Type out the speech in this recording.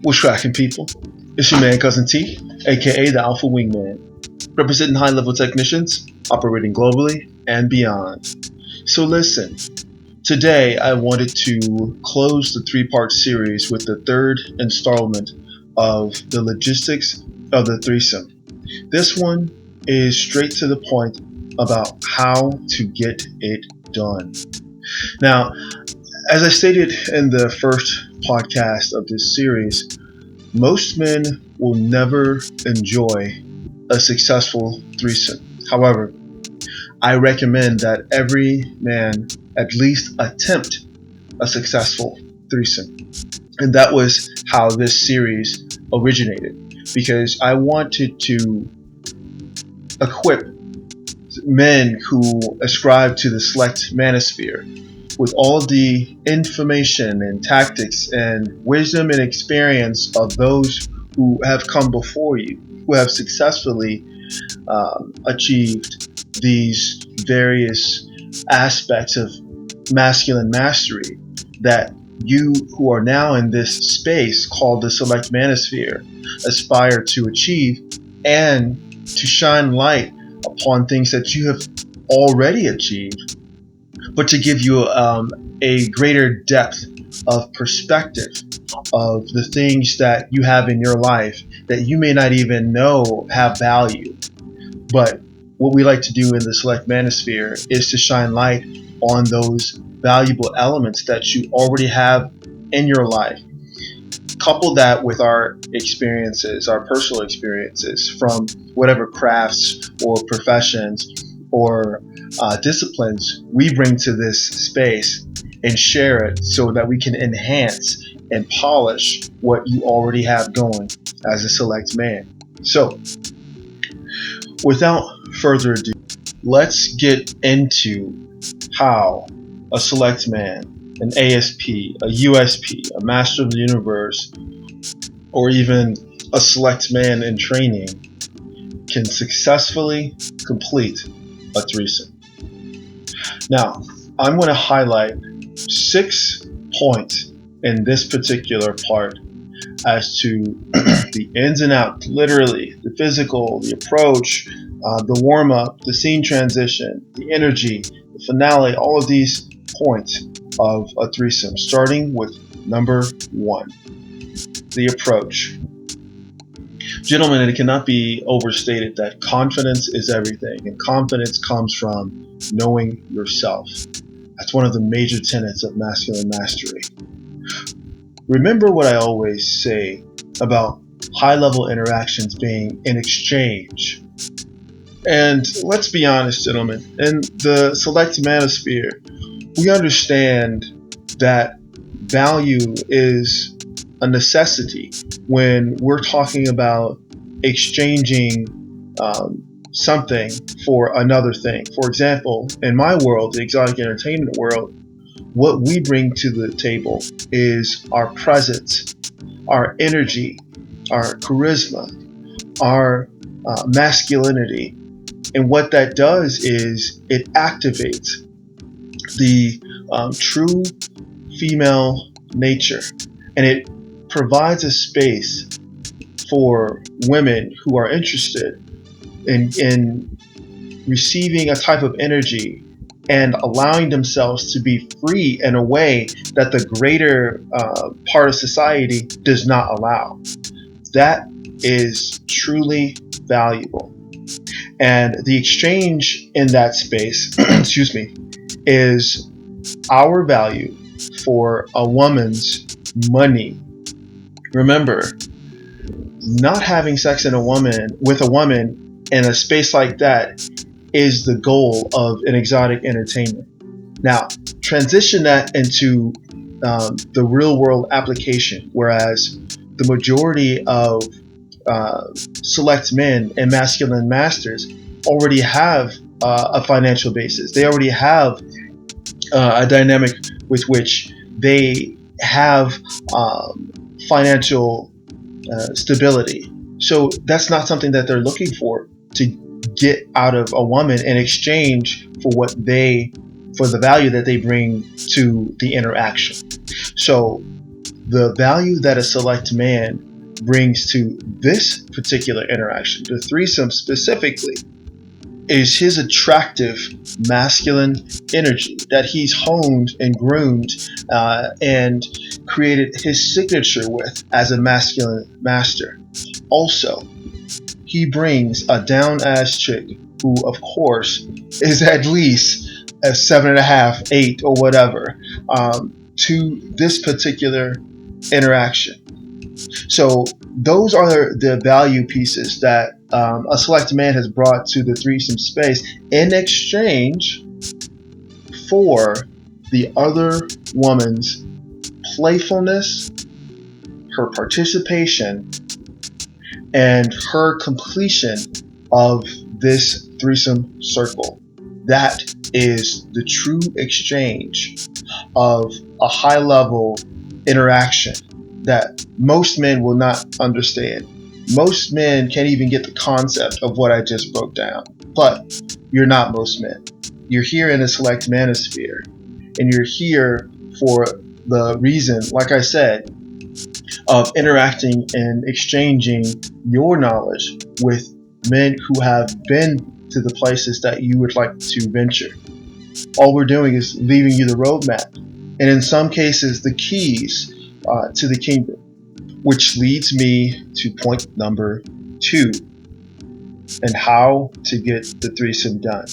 What's cracking, people? It's your man, Cousin T, aka the Alpha Wingman, representing high-level technicians operating globally and beyond. So listen, today I wanted to close the three-part series with the third installment of the logistics of the threesome. This one is straight to the point about how to get it done. Now, as I stated in the first podcast of this series, most men will never enjoy a successful threesome. However, I recommend that every man at least attempt a successful threesome. And that was how this series originated, because I wanted to equip men who ascribe to the select manosphere with all the information and tactics and wisdom and experience of those who have come before you, who have successfully achieved these various aspects of masculine mastery that you who are now in this space called the select manosphere aspire to achieve, and to shine light upon things that you have already achieved, but to give you a greater depth of perspective of the things that you have in your life that you may not even know have value. But what we like to do in the select manosphere is to shine light on those valuable elements that you already have in your life. Couple that with our experiences, our personal experiences from whatever crafts or professions or disciplines we bring to this space, and share it so that we can enhance and polish what you already have going as a select man. So, without further ado, let's get into how a select man, an ASP, a USP, a Master of the Universe, or even a select man in training can successfully complete a threesome. Now, I'm going to highlight 6 points in this particular part as to the ins and outs, literally, the physical, the approach, the warm-up, the scene transition, the energy, the finale, all of these points of a threesome, starting with number 1, the approach. Gentlemen, it cannot be overstated that confidence is everything, and confidence comes from knowing yourself. That's one of the major tenets of masculine mastery. Remember what I always say about high-level interactions being an exchange. And let's be honest, gentlemen, in the select manosphere, we understand that value is a necessity when we're talking about exchanging something for another thing. For example, in my world, the exotic entertainment world, what we bring to the table is our presence, our energy, our charisma, our masculinity. And what that does is it activates the true female nature, and it provides a space for women who are interested in receiving a type of energy and allowing themselves to be free in a way that the greater part of society does not allow. That is truly valuable. And the exchange in that space, excuse me, is our value for a woman's money. Remember, not having sex with a woman in a space like that is the goal of an exotic entertainment. Now, transition that into the real world application, whereas the majority of select men and masculine masters already have a financial basis. They already have a dynamic with which they have financial stability. So that's not something that they're looking for to get out of a woman in exchange for the value that they bring to the interaction. So the value that a select man brings to this particular interaction, the threesome specifically, is his attractive masculine energy that he's honed and groomed and created his signature with as a masculine master. Also, he brings a down-ass chick who, of course, is at least a 7.5, 8, or whatever to this particular interaction. So those are the value pieces that a select man has brought to the threesome space in exchange for the other woman's playfulness, her participation, and her completion of this threesome circle. That is the true exchange of a high-level interaction that most men will not understand. Most men can't even get the concept of what I just broke down. But you're not most men. You're here in a select manosphere, and you're here for the reason, like I said, of interacting and exchanging your knowledge with men who have been to the places that you would like to venture. All we're doing is leaving you the roadmap, and in some cases, the keys to the kingdom, which leads me to point number 2 and how to get the threesome done.